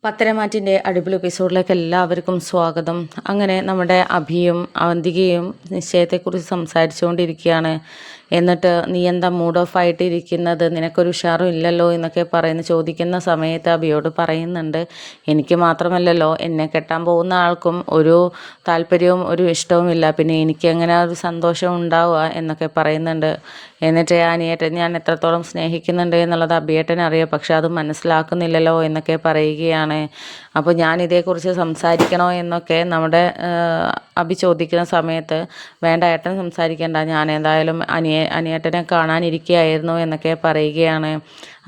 പത്തരമാറ്റിൻ്റെ അടിപൊളി എപ്പിസോഡിലേക്ക് എല്ലാവർക്കും സ്വാഗതം. അങ്ങനെ നമ്മുടെ അഭിയും അവന്തികയും നിശ്ചയത്തെക്കുറിച്ച് സംസാരിച്ചുകൊണ്ടിരിക്കുകയാണ്. എന്നിട്ട് നീ എന്താ മൂഡ് ഓഫ് ആയിട്ട് ഇരിക്കുന്നത്, നിനക്കൊരു ഉഷാറും ഇല്ലല്ലോ എന്നൊക്കെ ചോദിക്കുന്ന സമയത്ത് അഭിയോട് പറയുന്നുണ്ട്, എനിക്ക് മാത്രമല്ലല്ലോ എന്നെ കെട്ടാൻ പോകുന്ന ആൾക്കും ഒരു താല്പര്യവും ഒരു ഇഷ്ടവും ഇല്ല, പിന്നെ എനിക്ക് എങ്ങനെ ഒരു സന്തോഷം ഉണ്ടാവുക എന്നൊക്കെ പറയുന്നുണ്ട്. എന്നിട്ട് അനിയേട്ടൻ ഞാൻ എത്രത്തോളം സ്നേഹിക്കുന്നുണ്ട് എന്നുള്ളത് അഭിയേട്ടൻ അറിയാം, പക്ഷെ അത് മനസ്സിലാക്കുന്നില്ലല്ലോ എന്നൊക്കെ പറയുകയാണ്. അപ്പോൾ ഞാൻ ഇതേക്കുറിച്ച് സംസാരിക്കണോ എന്നൊക്കെ നമ്മുടെ അഭി ചോദിക്കുന്ന സമയത്ത് വേണ്ട ഏട്ടൻ സംസാരിക്കേണ്ട, ഞാൻ എന്തായാലും അനിയേട്ടനെ കാണാനിരിക്കുകയായിരുന്നു എന്നൊക്കെ പറയുകയാണ്.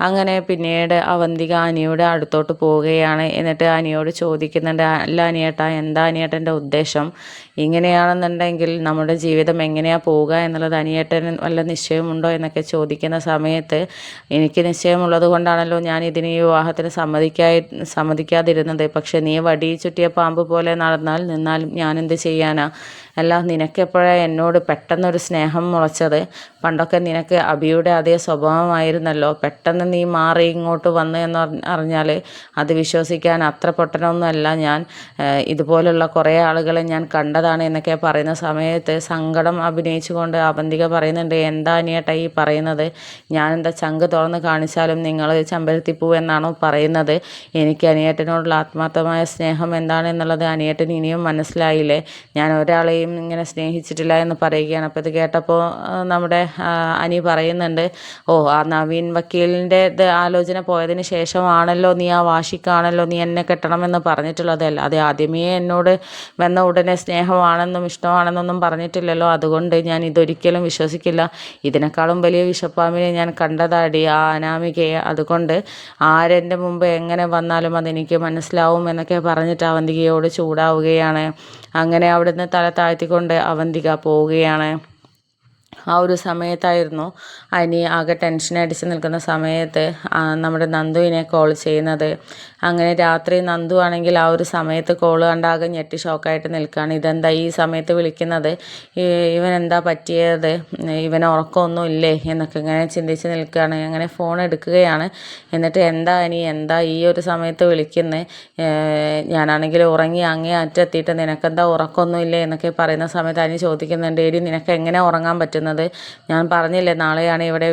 അങ്ങനെ പിന്നീട് അവന്തിക അനിയുടെ അടുത്തോട്ട് പോവുകയാണ്. എന്നിട്ട് അനിയോട് ചോദിക്കുന്നുണ്ട്, അല്ല അനിയേട്ടാ, എന്താ അനിയേട്ടൻ്റെ ഉദ്ദേശം, ഇങ്ങനെയാണെന്നുണ്ടെങ്കിൽ നമ്മുടെ ജീവിതം എങ്ങനെയാണ് പോവുക എന്നുള്ളത് അനിയേട്ടന് വല്ല നിശ്ചയമുണ്ടോ എന്നൊക്കെ ചോദിക്കുന്ന സമയത്ത് എനിക്ക് നിശ്ചയമുള്ളത് കൊണ്ടാണല്ലോ ഞാൻ ഇതിന് ഈ വിവാഹത്തിന് സമ്മതിക്കാതിരുന്നത്, പക്ഷെ നീ വടി ചുറ്റിയ പാമ്പ് പോലെ നിന്നാലും ഞാനെന്ത് ചെയ്യാനാ, അല്ല നിനക്കെപ്പോഴാണ് എന്നോട് പെട്ടെന്നൊരു സ്നേഹം മുളച്ചത്, പണ്ടൊക്കെ നിനക്ക് അഭിയുടെ അതേ സ്വഭാവമായിരുന്നല്ലോ, പെട്ടെന്ന് നീ മാറി ഇങ്ങോട്ട് വന്ന് എന്ന് അറിഞ്ഞാൽ അത് വിശ്വസിക്കാൻ അത്ര പൊട്ടനൊന്നുമല്ല ഞാൻ, ഇതുപോലുള്ള കുറേ ആളുകളെ ഞാൻ കണ്ടതാണ് എന്നൊക്കെ പറയുന്ന സമയത്ത് സങ്കടം അഭിനയിച്ചുകൊണ്ട് അവന്തിക പറയുന്നുണ്ട്, എന്താ അനിയേട്ടാ ഈ പറയുന്നത്, ഞാനെന്താ ചങ്ക് തുറന്ന് കാണിച്ചാലും നിങ്ങൾ ചെമ്പരത്തിപ്പൂ എന്നാണോ പറയുന്നത്, എനിക്ക് അനിയേട്ടനോടുള്ള ആത്മാർത്ഥമായ സ്നേഹം എന്താണെന്നുള്ളത് അനിയേട്ടൻ ഇനിയും മനസ്സിലായില്ലേ, ഞാൻ ഒരാളെയും ഇങ്ങനെ സ്നേഹിച്ചിട്ടില്ല എന്ന് പറയുകയാണ്. അപ്പോൾ ഇത് കേട്ടപ്പോൾ നമ്മുടെ അനി പറയുന്നുണ്ട്, ഓ ആ നവീൻ വക്കീലിൻ്റെ ആലോചന പോയതിന് ശേഷമാണല്ലോ നീ ആ വാശിക്കാണല്ലോ നീ എന്നെ കെട്ടണമെന്ന് പറഞ്ഞിട്ടുള്ളതല്ല, അത് ആദ്യമേ എന്നോട് വന്ന ഉടനെ സ്നേഹമാണെന്നും ഇഷ്ടമാണെന്നൊന്നും പറഞ്ഞിട്ടില്ലല്ലോ, അതുകൊണ്ട് ഞാൻ ഇതൊരിക്കലും വിശ്വസിക്കില്ല, ഇതിനേക്കാളും വലിയ വിഷപ്പാമ്പിനെ ഞാൻ കണ്ടതാടി ആ അനാമികയെ, അതുകൊണ്ട് ആരെൻ്റെ മുമ്പ് എങ്ങനെ വന്നാലും അതെനിക്ക് മനസ്സിലാവും എന്നൊക്കെ പറഞ്ഞിട്ട് അവന്തികയോട് ചൂടാവുകയാണ്. അങ്ങനെ അവിടുന്ന് തല താഴ്ത്തിക്കൊണ്ട് അവന്തിക പോവുകയാണ്. ആ ഒരു സമയത്തായിരുന്നു അനി ആകെ ടെൻഷൻ അടിച്ച് നിൽക്കുന്ന സമയത്ത് നമ്മുടെ നന്ദുവിനെ കോൾ ചെയ്യുന്നത്. അങ്ങനെ രാത്രി നന്ദു ആണെങ്കിൽ ആ ഒരു സമയത്ത് കോൾ കണ്ടാകെ ഞെട്ടി ഷോക്കായിട്ട് നിൽക്കുകയാണ്. ഇതെന്താ ഈ സമയത്ത് വിളിക്കുന്നത്, ഇവൻ എന്താ പറ്റിയത്, ഇവൻ ഉറക്കമൊന്നും ഇല്ലേ എന്നൊക്കെ ഇങ്ങനെ ചിന്തിച്ച് നിൽക്കുകയാണ്. അങ്ങനെ ഫോൺ എടുക്കുകയാണ്. എന്നിട്ട് എന്താ അനി, എന്താ ഈ ഒരു സമയത്ത് വിളിക്കുന്നത്, ഞാനാണെങ്കിൽ ഉറങ്ങി അങ്ങേ അറ്റെത്തിയിട്ട് നിനക്കെന്താ ഉറക്കമൊന്നും ഇല്ലേ എന്നൊക്കെ പറയുന്ന സമയത്ത് അനി ചോദിക്കുന്നുണ്ട്, എടി നിനക്ക് എങ്ങനെ ഉറങ്ങാൻ പറ്റുന്നത്, ഞാൻ പറഞ്ഞില്ലേ നാളെയാണ് ഇവിടെ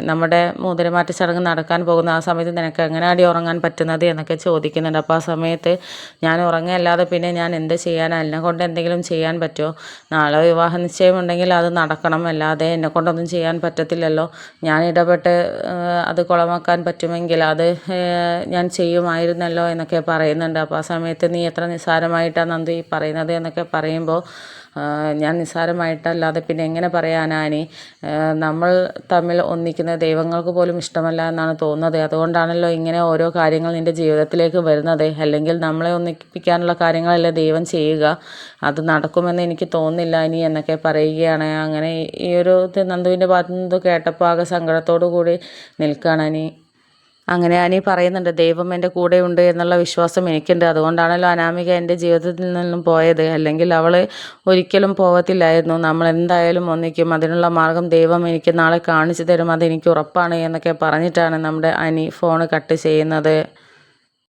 നമ്മുടെ മോതിരമാറ്റ ചടങ്ങ് നടക്കാൻ പോകുന്ന, ആ സമയത്ത് നിനക്ക് എങ്ങനെ അടി ഉറങ്ങാൻ പറ്റുന്നത് എന്നൊക്കെ ചോദിക്കുന്നുണ്ട്. അപ്പോൾ ആ സമയത്ത് ഞാൻ ഉറങ്ങല്ലാതെ പിന്നെ ഞാൻ എന്ത് ചെയ്യാനാണ്, എന്നെ കൊണ്ട് എന്തെങ്കിലും ചെയ്യാൻ പറ്റുമോ, നാളെ വിവാഹ നിശ്ചയമുണ്ടെങ്കിൽ അത് നടക്കണം, അല്ലാതെ എന്നെ കൊണ്ടൊന്നും ചെയ്യാൻ പറ്റത്തില്ലല്ലോ, ഞാൻ ഇടപെട്ട് അത് കുളമാക്കാൻ പറ്റുമെങ്കിൽ അത് ഞാൻ ചെയ്യുമായിരുന്നല്ലോ എന്നൊക്കെ പറയുന്നുണ്ട്. അപ്പോൾ ആ സമയത്ത് നീ എത്ര നിസ്സാരമായിട്ടാണ് നന്ദു ഈ പറയുന്നത് എന്നൊക്കെ പറയുമ്പോൾ ഞാൻ നിസ്സാരമായിട്ടല്ലാതെ പിന്നെ എങ്ങനെ പറയാനാനി, നമ്മൾ തമ്മിൽ ഒന്നിക്കുന്ന ദൈവങ്ങൾക്ക് പോലും ഇഷ്ടമല്ല എന്നാണ് തോന്നുന്നത്, അതുകൊണ്ടാണല്ലോ ഇങ്ങനെ ഓരോ കാര്യങ്ങൾ നിൻ്റെ ജീവിതത്തിലേക്ക് വരുന്നത്, അല്ലെങ്കിൽ നമ്മളെ ഒന്നിപ്പിക്കാനുള്ള കാര്യങ്ങളല്ലേ ദൈവം ചെയ്യുക, അത് നടക്കുമെന്ന് എനിക്ക് തോന്നുന്നില്ല ഇനി എന്നൊക്കെ പറയുകയാണ്. അങ്ങനെ ഈ ഒരു നന്ദുവിൻ്റെ ഭാഗത്തു നിന്ന് കേട്ടപ്പോൾ ആകെ സങ്കടത്തോടു കൂടി നിൽക്കുകയാണ് അനി. അങ്ങനെ അനി പറയുന്നുണ്ട്, ദൈവം എൻ്റെ കൂടെ ഉണ്ട് എന്നുള്ള വിശ്വാസം എനിക്കുണ്ട്, അതുകൊണ്ടാണല്ലോ അനാമിക എൻ്റെ ജീവിതത്തിൽ നിന്നും പോയത്, അല്ലെങ്കിൽ അവൾ ഒരിക്കലും പോകത്തില്ലായിരുന്നു, നമ്മൾ എന്തായാലും ഒന്നിക്കും, അതിനുള്ള മാർഗം ദൈവം എനിക്ക് നാളെ കാണിച്ചു തരും, അതെനിക്ക് ഉറപ്പാണ് എന്നൊക്കെ പറഞ്ഞിട്ടാണ് നമ്മുടെ അനി ഫോൺ കട്ട് ചെയ്യുന്നത്.